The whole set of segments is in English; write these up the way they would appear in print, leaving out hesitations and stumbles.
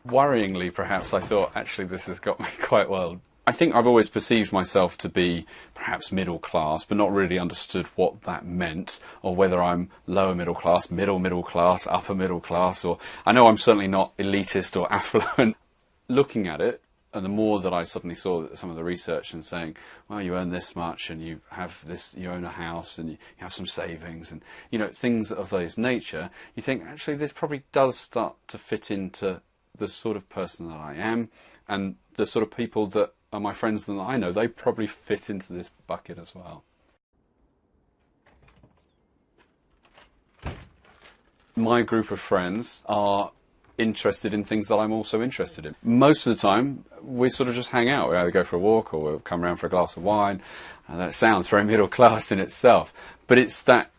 Worryingly, perhaps, I thought, actually, this has got me quite well. I think I've always perceived myself to be perhaps middle class, but not really understood what that meant, or whether I'm lower middle class, middle class, upper middle class, or I know I'm certainly not elitist or affluent. Looking at it, and the more that I suddenly saw some of the research and saying, well, you earn this much and you have this, you own a house and you have some savings and, you know, things of those nature, you think, actually, this probably does start to fit into the sort of person that I am, and the sort of people that are my friends that I know, they probably fit into this bucket as well. My group of friends are interested in things that I'm also interested in. Most of the time, we sort of just hang out. We either go for a walk or we'll come around for a glass of wine. And that sounds very middle class in itself. But it's that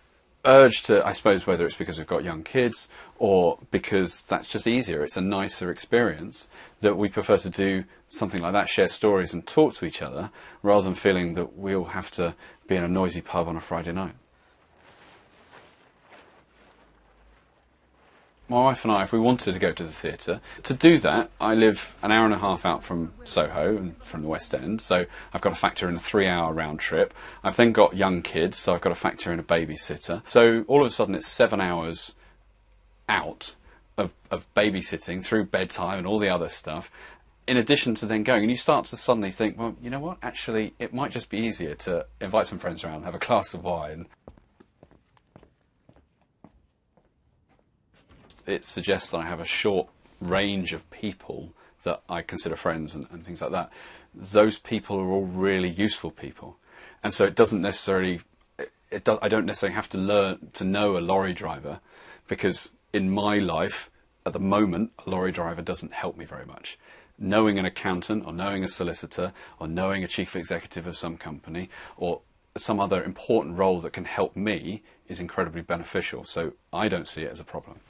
urge to, I suppose, whether it's because we've got young kids or because that's just easier, it's a nicer experience, that we prefer to do something like that, share stories and talk to each other, rather than feeling that we all have to be in a noisy pub on a Friday night. My wife and I, if we wanted to go to the theatre, to do that, I live an hour and a half out from Soho and from the West End, so I've got to factor in a 3-hour round trip. I've then got young kids, so I've got to factor in a babysitter. So all of a sudden it's 7 hours out of babysitting through bedtime and all the other stuff, in addition to then going. And you start to suddenly think, well, you know what, actually, it might just be easier to invite some friends around, have a glass of wine. It suggests that I have a short range of people that I consider friends and things like that. Those people are all really useful people. And so it doesn't necessarily, I don't necessarily have to learn to know a lorry driver, because in my life, at the moment, a lorry driver doesn't help me very much. Knowing an accountant or knowing a solicitor or knowing a chief executive of some company or some other important role that can help me is incredibly beneficial. So I don't see it as a problem.